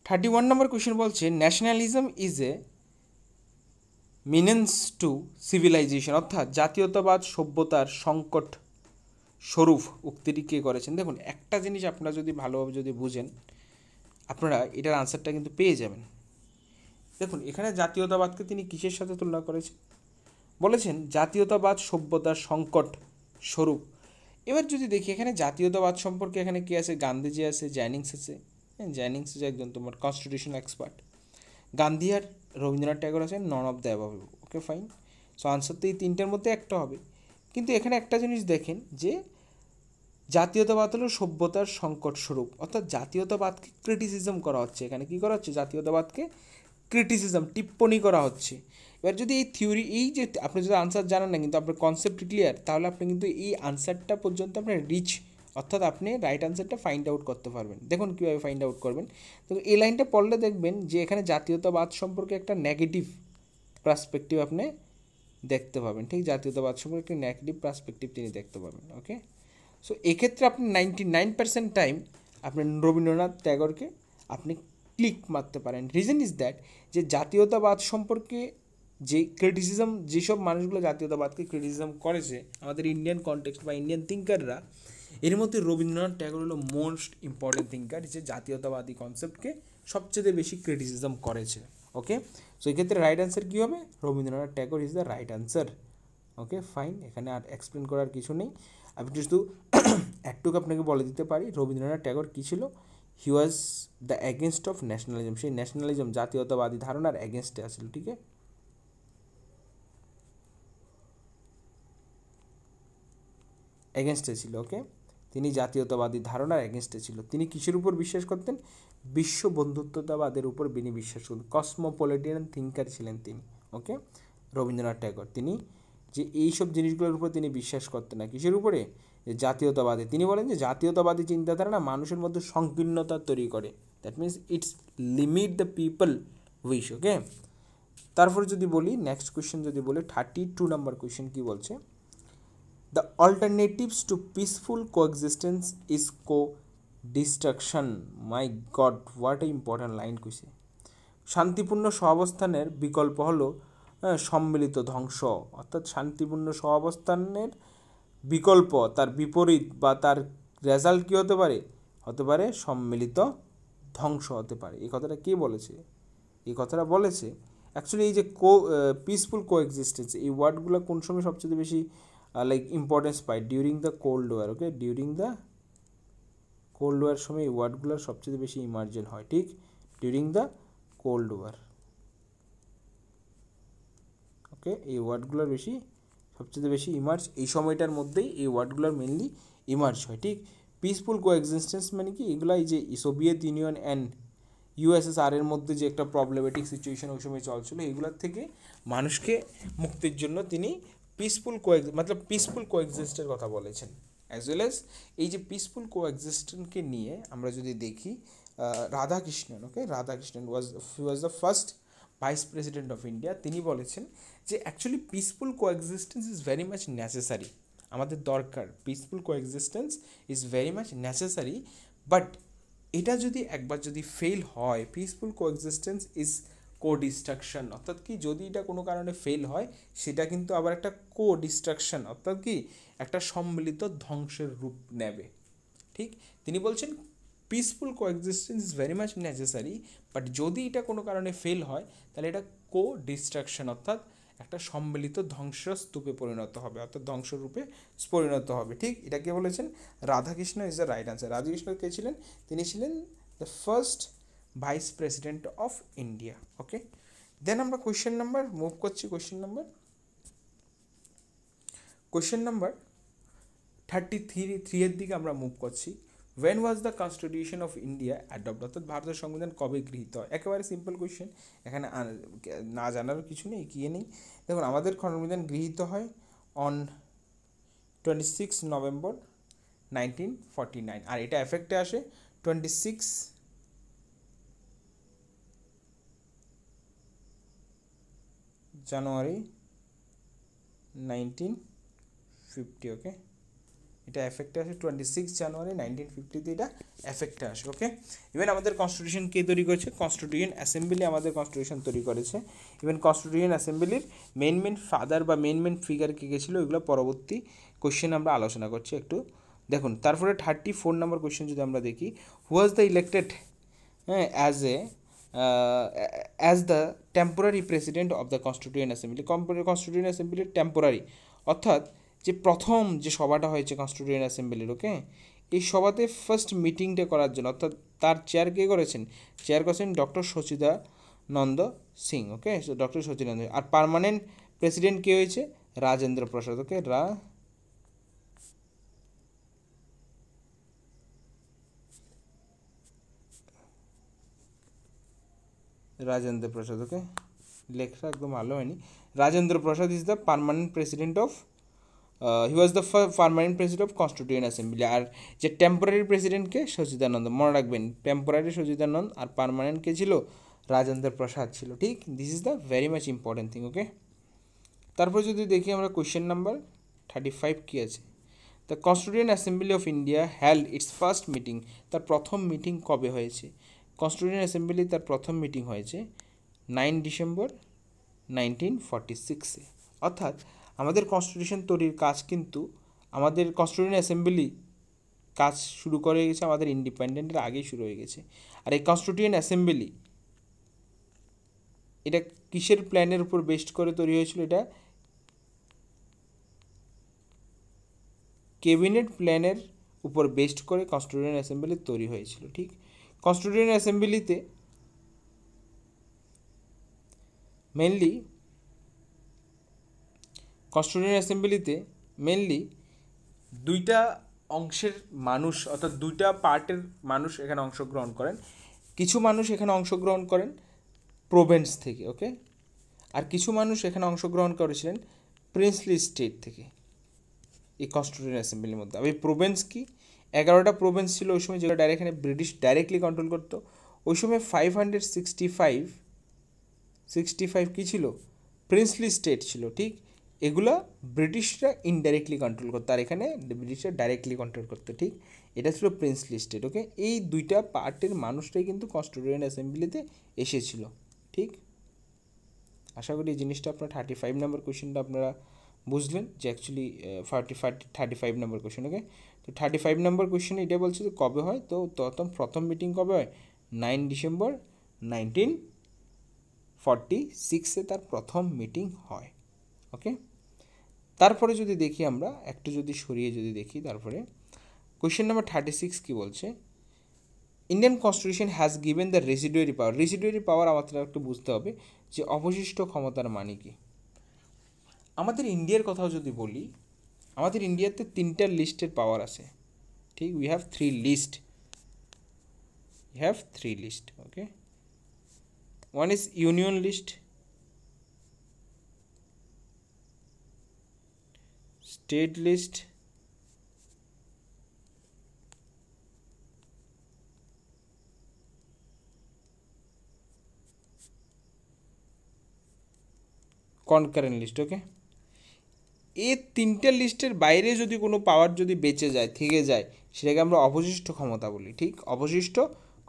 31 নাম্বার কোয়েশ্চেন বলছে nationalism is a menace to civilisation, অর্থাৎ জাতীয়তাবাদ সভ্যতার সংকট স্বরূপ উক্তিটি কে করেছেন। দেখুন একটা জিনিস আপনারা যদি ভালোভাবে যদি বুঝেন আপনারা এটার আনসারটা কিন্তু পেয়ে যাবেন। দেখুন এখানে জাতীয়তাবাদকে তিনি কিসের সাথে তুলনা করেছেন, বলেছেন জাতীয়তাবাদ সভ্যতার সংকট স্বরূপ। এবার যদি দেখি এখানে জাতীয়তাবাদ সম্পর্কে এখানে কে আছে, গান্ধীজি আছে, জ্যানিংস আছে। জ্যানিংস আছে একজন তোমার কনস্টিটিউশনাল এক্সপার্ট। গান্ধী আর রবীন্দ্রনাথ ট্যাগর আছেন নন of the above. Okay fine, so answer তো এই তিনটের মধ্যে একটা হবে। কিন্তু এখানে একটা জিনিস দেখেন যে জাতীয়তাবাদ হলো সভ্যতার সংকট স্বরূপ, অর্থাৎ জাতীয়তাবাদকে ক্রিটিসিজম করা হচ্ছে। এখানে কী করা হচ্ছে, জাতীয়তাবাদকে ক্রিটিসিজম টিপ্পণী করা হচ্ছে। এবার যদি এই থিওরি, এই যে আপনি যদি আনসার জানেন না কিন্তু আপনার কনসেপ্ট ক্লিয়ার, তাহলে আপনি কিন্তু এই আনসারটা পর্যন্ত আপনার রিচ, অর্থাৎ আপনি রাইট আনসারটা ফাইন্ড আউট করতে পারবেন। দেখুন কীভাবে ফাইন্ড আউট করবেন। তো এই লাইনটা পড়লে দেখবেন যে এখানে জাতীয়তাবাদ সম্পর্কে একটা নেগেটিভ পার্সপেক্টিভ আপনি দেখতে পাবেন। ঠিক, জাতীয়তাবাদ সম্পর্কে একটা নেগেটিভ পার্সপেক্টিভ তিনি দেখতে পাবেন। ওকে, সো এক্ষেত্রে আপনি 99% টাইম আপনি রবীন্দ্রনাথ ট্যাগরকে আপনি ক্লিক মারতে পারেন। রিজন ইজ দ্যাট যে জাতীয়তাবাদ সম্পর্কে যে ক্রিটিসিজম, যেসব মানুষগুলো জাতীয়তাবাদকে ক্রিটিসিজম করেছে আমাদের ইন্ডিয়ান কনটেক্সট বা ইন্ডিয়ান থিঙ্কাররা, এর মধ্যে রবীন্দ্রনাথ ট্যাগর হলো মোস্ট ইম্পর্টেন্ট থিঙ্কার যে জাতীয়তাবাদী কনসেপ্টকে সবচেয়ে বেশি ক্রিটিসিজম করেছে। ওকে, সো এক্ষেত্রে রাইট অ্যান্সার কী হবে, Rabindranath Tagore is the right answer. Okay fine, এখানে আর এক্সপ্লেন করার কিছু নেই। আমি শুধু একটুকু আপনাকে বলে দিতে পারি রবীন্দ্রনাথ ট্যাগর কী ছিল, he was the against of nationalism. সেই ন্যাশনালিজম জাতীয়তাবাদী ধারণার অ্যাগেনস্টে আসছিল। ঠিক আছে, এগেনস্টে ছিল। ওকে, তিনি জাতীয়তাবাদী ধারণার এগেনস্টে ছিল। তিনি কিসের উপর বিশ্বাস করতেন, বিশ্ব বন্ধুত্বতাবাদের উপর তিনি বিশ্বাস করতেন। কসমোপলিটিয়ান থিঙ্কার ছিলেন তিনি। ওকে, রবীন্দ্রনাথ ট্যাগর তিনি যে এইসব জিনিসগুলোর উপর তিনি বিশ্বাস করতেন না, কিসের উপরে, যে জাতীয়তাবাদী। তিনি বলেন যে জাতীয়তাবাদী চিন্তাধারা না মানুষের মধ্যে সংকীর্ণতা তৈরি করে, that means it's limit the people wish. Okay, তারপরে যদি বলি নেক্সট কোয়েশ্চেন যদি বলি 32 নাম্বার কোয়েশ্চেন কী বলছে, the alternatives to peaceful coexistence is co-destruction. My God, what a important line কইছে। শান্তিপূর্ণ সহাবস্থানের বিকল্প হলো সম্মিলিত ধ্বংস, অর্থাৎ শান্তিপূর্ণ সহাবস্থানের বিকল্প, তার বিপরীত বা তার রেজাল্ট কী হতে পারে, হতে পারে সম্মিলিত ধ্বংস হতে পারে। এই কথাটা কে বলেছে, এই কথাটা বলেছে অ্যাকচুয়ালি এই যে পিসফুল কোএক্সিস্টেন্স, এই ওয়ার্ডগুলো কোন সময় সবচেয়ে বেশি লাইক ইম্পর্টেন্স পায়, during the cold war. Okay, during the cold war সময় এই ওয়ার্ডগুলোর সবচেয়ে বেশি ইমার্জেন্ট হয়। ঠিক, during the cold war. Okay, এই ওয়ার্ডগুলোর সবচেয়ে বেশি ইমার্জ এই সময়টার মধ্যেই এই ওয়ার্ডগুলোর মেনলি ইমার্জ হয়। ঠিক, পিসফুল কোএক্সিস্টেন্স মানে কি, এগুলো এই যে সোভিয়েত ইউনিয়ন অ্যান্ড ইউএসএসআর এর মধ্যে যে একটা প্রবলেমেটিক সিচুয়েশন ওই সময় চলছিল, এইগুলোর থেকে মানুষকে মুক্তির জন্য তিনি পিসফুল পিসফুল কোএক্সিস্টের কথা বলেছেন। অ্যাজ ওয়েল অ্যাজ এই যে পিসফুল কোএক্সিস্টেন্সকে নিয়ে আমরা যদি দেখি Radhakrishnan, okay, Radhakrishnan was the first vice president of India. তিনি বলেছেন যে actually peaceful coexistence is very much necessary, আমাদের দরকার, peaceful coexistence is very much necessary, but এটা যদি একবার যদি ফেল হয়, পিসফুল কোএক্সিস্টেন্স ইজ কো-ডিস্ট্রাকশন, অর্থাৎ কি যদি এটা কোনো কারণে ফেল হয় সেটা কিন্তু আবার একটা কো-ডিস্ট্রাকশন, অর্থাৎ কি একটা সম্মিলিত ধ্বংসের রূপ নেবে। ঠিক, তিনি বলছেন peaceful coexistence is very much necessary, but যদি এটা কোনো কারণে ফেল হয় তাহলে এটা কো-ডিস্ট্রাকশন, অর্থাৎ একটা সম্মিলিত ধ্বংসস্তূপে পরিণত হবে, অর্থাৎ ধ্বংসরূপে পরিণত হবে। ঠিক, এটা কে বলেছেন, Radhakrishna is the right answer. Radhakrishna কে ছিলেন, তিনি ছিলেন the first vice president of India. Okay, then আমরা কোয়েশ্চেন নাম্বার মুভ করছি। কোয়েশ্চেন নাম্বার 33 এর দিকে আমরা মুভ করছি। When was the constitution of India adopt, অর্থাৎ ভারতের সংবিধান কবে গৃহীত হয়? একেবারে সিম্পল কোয়েশ্চেন, এখানে না জানারও কিছু নেই, গিয়ে নেই। দেখুন, আমাদের সংবিধান গৃহীত হয় অন 26 নভেম্বর 1949, আর এটা এফেক্টে আসে 26 জানুয়ারি 1950। ওকে, এটা এফেক্টে আসে 26 জানুয়ারি 1950, এটা এফেক্টে আসে। ওকে, ইভেন আমাদের কনস্টিটিউশন কে তৈরি করেছে? কনস্টিটিউশন অ্যাসেম্বলি আমাদের কনস্টিটিউশন তৈরি করেছে। ইভেন কনস্টিটিউশন অ্যাসেম্বলির মেন ফাদার বা মেন ফিগার কে গেছিলো, এগুলো পরবর্তী কোয়েশ্চেন আমরা আলোচনা করছি একটু দেখুন। তারপরে 34 নম্বর কোয়েশ্চেন যদি আমরা দেখি, who was the elected as the temporary president of the constitution assembly. Constitution অ্যাসেম্বলির টেম্পোরারি, অর্থাৎ যে প্রথম যে সভাটা হয়েছে কনস্টিটিউশন অ্যাসেম্বলির, ওকে, এই সভাতে ফার্স্ট মিটিংটা করার জন্য, অর্থাৎ তার চেয়ার কে করেছেন? চেয়ার করেছেন ডক্টর সচিদানন্দ সিং। ওকে, ডক্টর সচিদানন্দ। আর পার্মানেন্ট প্রেসিডেন্ট কে হয়েছে? রাজেন্দ্র প্রসাদ। ওকে, রাজেন্দ্র প্রসাদ। ওকে, লেখা একদম ভালো হয়নি। Rajendra Prasad is the permanent president of he was the permanent president of constitution assembly. আর যে টেম্পোরারি প্রেসিডেন্টকে? সচিদানন্দ। মনে রাখবেন, টেম্পোরারি সচিদানন্দ আর পার্মানেন্ট কে ছিল? রাজেন্দ্র প্রসাদ ছিল। ঠিক, this is the very much important thing. Okay, তারপর যদি দেখি আমরা কোয়েশ্চেন নাম্বার 35 কী আছে? The constitution assembly of India held its first meeting, তার প্রথম মিটিং কবে হয়েছে? কনস্টিটিউশন অ্যাসেম্বলি তার প্রথম মিটিং হয়েছে 9 ডিসেম্বর 1946-এ। অর্থাৎ আমাদের কনস্টিটিউশন তৈরির কাজ কিন্তু আমাদের কনস্টিটিউশন অ্যাসেম্বলি কাজ শুরু করে গেছে আমাদের ইন্ডিপেন্ডেন্টের আগেই শুরু হয়ে গেছে। আর এই কনস্টিটিউশন অ্যাসেম্বলি এটা কিসের প্ল্যানের উপর বেস্ড করে তৈরি হয়েছিল? এটা ক্যাবিনেট প্ল্যানের উপর বেস্ড করে কনস্টিটিউশন অ্যাসেম্বলি তৈরি হয়েছিল। ঠিক, কনস্টিটিউশন অ্যাসেম্বলিতে মেনলি দুইটা অংশের মানুষ, অর্থাৎ দুইটা পার্টের মানুষ এখানে অংশগ্রহণ করেন। কিছু মানুষ এখানে অংশগ্রহণ করেন প্রভিন্স থেকে, ওকে, আর কিছু মানুষ এখানে অংশগ্রহণ করেছিলেন প্রিন্সলি স্টেট থেকে এই কনস্টিটিউশন অ্যাসেম্বলির মধ্যে। আর এই প্রভিন্স কি? 11টা প্রভিন্স ছিল ওই সময়, যেগুলো এখানে ব্রিটিশ ডাইরেক্টলি কন্ট্রোল করতো। ওই সময় 565 কী ছিল? প্রিন্সলি স্টেট ছিল। ঠিক, এগুলো ব্রিটিশরা ইনডাইরেক্টলি কন্ট্রোল করতো, আর এখানে ব্রিটিশরা ডাইরেক্টলি কন্ট্রোল করতো। ঠিক, এটা ছিল প্রিন্সলি স্টেট। ওকে, এই দুইটা পার্টের মানুষটাই কিন্তু কনস্টিটিউশন অ্যাসেম্বলিতে এসেছিল। ঠিক, আশা করি এই জিনিসটা আপনার 35 নম্বর কোয়েশ্চেনটা আপনারা বুঝলেন যে অ্যাকচুয়ালি 35 নম্বর কোয়েশ্চেন। ওকে, তো 35 নম্বর কোয়েশ্চেন এটা বলছে যে কবে হয়, তো প্রথম মিটিং কবে হয়? 9 ডিসেম্বর 1946-এ তার প্রথম মিটিং হয়। ওকে, তারপরে যদি দেখি আমরা একটু যদি সরিয়ে যদি দেখি, তারপরে কোয়েশ্চেন নাম্বার 36 কী বলছে? Indian constitution has given the residuary power. Residuary power আমাদের একটু বুঝতে হবে যে অবশিষ্ট ক্ষমতার মানে কি। আমাদের ইন্ডিয়ার কথাও যদি বলি, আমাদের ইন্ডিয়াতে 3টা লিস্টের পাওয়ার আছে। ঠিক, we have 3 list. Okay, one is union list, state list, concurrent list. Okay, এই 3টে লিস্টের বাইরে যদি কোনো পাওয়ার যদি বেঁচে যায়, থেকে যায়, সেটাকে আমরা অবশিষ্ট ক্ষমতা বলি। ঠিক, অবশিষ্ট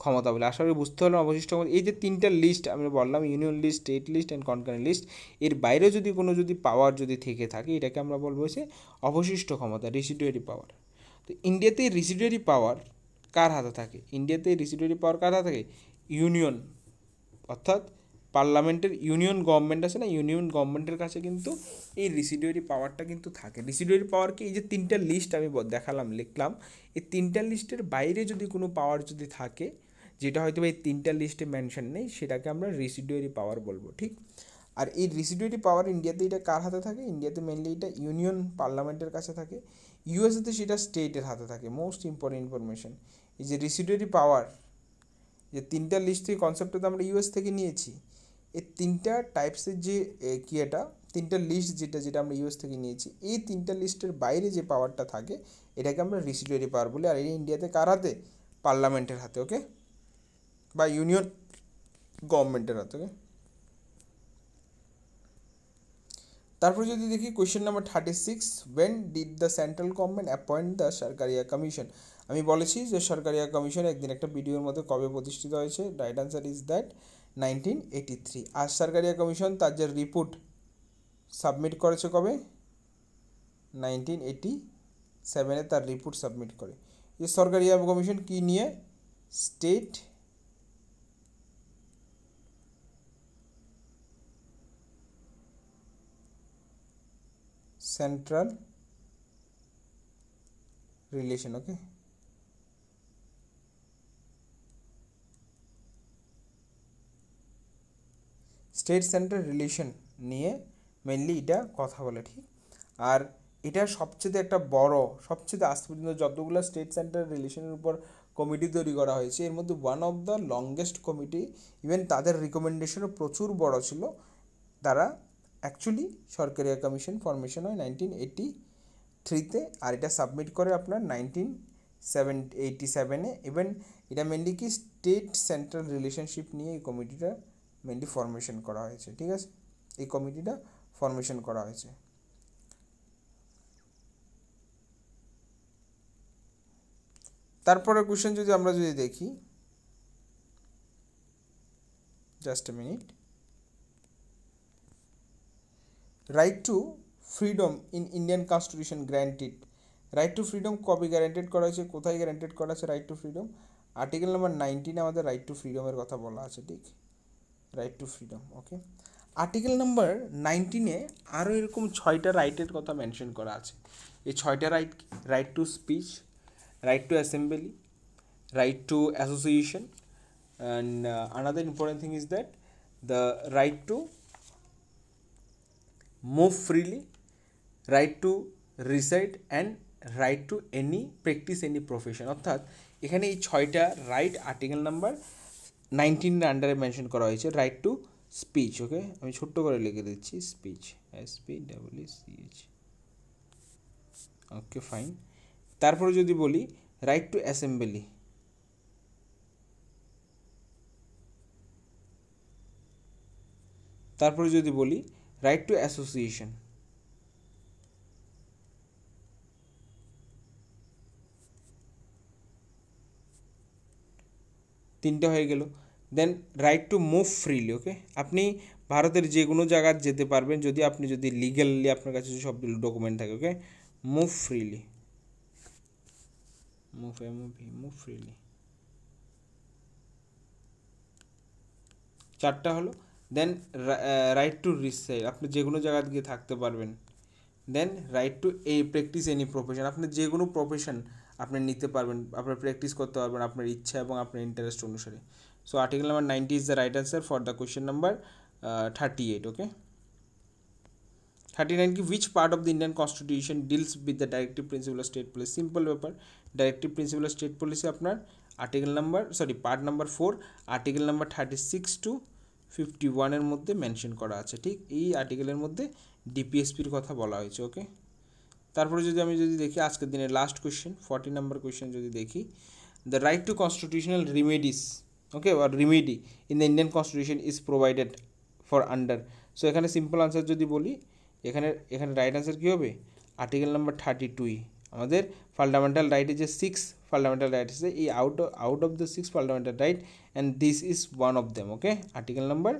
ক্ষমতা বলি। আশা করি বুঝতে পারলাম অবশিষ্ট ক্ষমতা। এই যে 3টা লিস্ট আমি বললাম, union list, state list and concurrent list, এর বাইরে যদি কোনো পাওয়ার যদি থেকে থাকে, এটাকে আমরা বলবো হচ্ছে অবশিষ্ট ক্ষমতা, রেসিডুয়ারি পাওয়ার। তো ইন্ডিয়াতে রেসিডুয়ারি পাওয়ার কার হাতে থাকে? ইউনিয়ন, অর্থাৎ পার্লামেন্টের ইউনিয়ন গভর্নমেন্ট আছে না, ইউনিয়ন গভর্নমেন্টের কাছে কিন্তু এই রেসিডুয়ারি পাওয়ারটা কিন্তু থাকে। রেসিডুয়ারি পাওয়ারকে এই যে 3টা লিস্ট আমি লিখলাম, এই 3টা লিস্টের বাইরে যদি কোনো পাওয়ার যদি থাকে, যেটা হয়তো এই তিনটা লিস্টে মেনশন নেই, সেটাকে আমরা রেসিডুয়ারি পাওয়ার বলবো, ঠিক। আর এই রেসিডুয়ারি পাওয়ার ইন্ডিয়াতে এটা কার হাতে থাকে? ইন্ডিয়াতে মেনলি এটা ইউনিয়ন পার্লামেন্টের কাছে থাকে, ইউএসএতে সেটা স্টেটের হাতে থাকে। মোস্ট ইম্পর্টেন্ট ইনফরমেশন, এই যে রেসিডুয়ারি পাওয়ার, যে তিনটা লিস্ট থেকে কনসেপ্টটা তো আমরা ইউএস থেকে নিয়েছি, এই তিনটা টাইপসের যে কি এটা তিনটা লিস্ট যেটা আমরা ইউএস থেকে নিয়েছি, এই তিনটা লিস্টের বাইরে যে পাওয়ারটা থাকে এটাকে আমরা রেসিডুয়ারি পাওয়ার বলি। আর এই ইন্ডিয়াতে কার হাতে? পার্লামেন্টের হাতে, ওকে, বা ইউনিয়ন গভর্নমেন্টের হাতে, ওকে। তারপর যদি দেখি question number 36, when did the central government appoint the Sarkaria commission? আমি বলেছি যে সরকারিয়া কমিশন একদিন একটা ভিডিওর মধ্যে কবে প্রতিষ্ঠিত হয়েছে, রাইট আনসার ইজ দ্যাট 1983। আর সরকারিয়া কমিশন তার যে রিপোর্ট সাবমিট করেছে কবে? 1987-এ তার রিপোর্ট সাবমিট করে। এই সরকারিয়া কমিশন কি নিয়ে? স্টেট সেন্ট্রাল রিলেশন, ওকে। স্টেট সেন্ট্রাল রিলেশন নিয়ে মেনলি এটা কথা বলে, ঠিক। আর এটা সবচেয়ে একটা বড়, সবচেয়ে আজ পর্যন্ত যতগুলো স্টেট সেন্ট্রাল রিলেশনের উপর কমিটি তৈরি করা হয়েছে এর মধ্যে one of the longest committee. Even তাদের রিকমেন্ডেশনও প্রচুর বড় ছিল। তারা অ্যাকচুয়ালি সরকারিয়া কমিশন ফরমেশন হয় 1983-তে, আর এটা সাবমিট করে আপনার 1987-এ। ইভেন এটা মেনলি কি স্টেট সেন্ট্রাল রিলেশনশিপ নিয়ে এই কমিটিটা মেনলি ফরমেশন করা হয়েছে, ঠিক আছে। এই কমিটিটা ফরমেশন করা হয়েছে। তারপরে কোশ্চেন যদি আমরা দেখি, just a minute. Right to freedom in Indian constitution guaranteed. Right to freedom কবে গ্যারান্টেড করা হয়েছে, কোথায় গ্যারান্টেড করা আছে right to freedom? Article number 19 আমাদের রাইট টু ফ্রিডমের কথা বলা আছে, ঠিক। Right to freedom, okay. Article number 19-এ আরও এরকম 6টা রাইটের কথা মেনশন করা আছে। এই 6টা right: right to speech, right to assembly, right to association, and another important thing is that the right to move freely, right to reside, and right to any practice any profession। অর্থাৎ এখানে এই 6টা right article number 19-এর আন্ডারে mention করা হয়েছে। Right to speech, ওকে, আমি ছোট্ট করে লিখে দিচ্ছি, স্পিচ, SPEECH, ওকে, ফাইন। তারপরে যদি বলি রাইট টু অ্যাসেম্বলি, তারপরে যদি বলি রাইট টু অ্যাসোসিয়েশন, তিনটে হয়ে গেল। দেন রাইট টু মুভ ফ্রিলি, ওকে, আপনি ভারতের যে কোনো জায়গায় যেতে পারবেন যদি লিগ্যালি আপনার কাছে সব ডকুমেন্ট থাকে, ওকে। মুভ ফ্রিলি, মুভ ফ্রিলি, 4টা হলো। দেন রাইট টু রিসাইড, আপনি যে কোনো জায়গায় গিয়ে থাকতে পারবেন। Then right to practice any profession, আপনি যে কোনো প্রফেশন আপনি নিতে পারবেন, আপনার প্র্যাকটিস করতে পারবেন আপনার ইচ্ছা এবং আপনার ইন্টারেস্ট অনুসারে। So article number 90 is the right answer for the question number 38, ওকে। 39 কি, which part of the Indian Constitution deals with the directive principle of state policy? Simple ব্যাপার, directive principle of state policy আপনার part number 4 article number 36 to 51-এর মধ্যে mention করা আছে, ঠিক। এই আর্টিকেলের মধ্যে ডিপিএসপির কথা বলা হয়েছে, ওকে। তারপরে আমি দেখি আজকের দিনের লাস্ট কোয়েশ্চেন 40 নাম্বার কোয়েশ্চেন যদি দেখি, the right to constitutional remedies, okay, or remedy in the Indian Constitution is provided for under। So এখানে সিম্পল আনসার যদি বলি, এখানে রাইট আনসার কী হবে? Article number 32। আমাদের ফান্ডামেন্টাল রাইটের যে 6 ফান্ডামেন্টাল রাইট আছে, এই out of the 6 fundamental right, and this is one of them, okay. Article number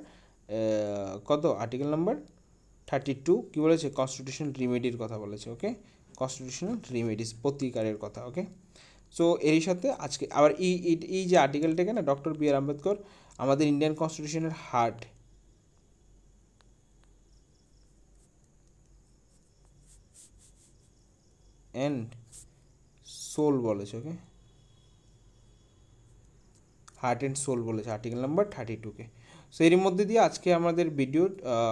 article number 32 কী বলেছে? কনস্টিটিউশনাল রিমেডির কথা বলেছে, ওকে। কনস্টিটিউশনাল রিমেডিস, প্রতিকারের কথা, ওকে। সো এরই সাথে আজকে আবার এই যে আর্টিকেলটাকে না, ডক্টর বি আর আম্বেদকর আমাদের ইন্ডিয়ান কনস্টিটিউশনের হার্ট অ্যান্ড সোল বলেছে, ওকে। হার্ট অ্যান্ড সোল বলেছে আর্টিকেল নাম্বার 32কে। সো এর মধ্যে দিয়ে আজকে আমাদের ভিডিও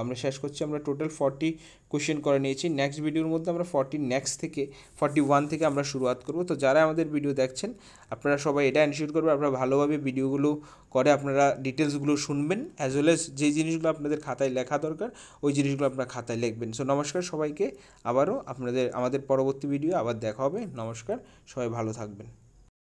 আমরা শেষ করছি। আমরা টোটাল 40 কোয়েশ্চেন করে নিয়েছি। নেক্সট ভিডিওর মধ্যে আমরা 41 থেকে আমরা শুরুয়াত করবো। তো যারা আমাদের ভিডিও দেখছেন আপনারা সবাই এটা এনশিওর করবেন আপনারা ভালোভাবে ভিডিওগুলো করে আপনারা ডিটেলসগুলো শুনবেন, অ্যাজ ওয়েল এজ যে জিনিসগুলো আপনাদের খাতায় লেখা দরকার ওই জিনিসগুলো আপনারা খাতায় লিখবেন। সো নমস্কার সবাইকে, আবারও আমাদের পরবর্তী ভিডিও আবার দেখা হবে। নমস্কার, সবাই ভালো থাকবেন।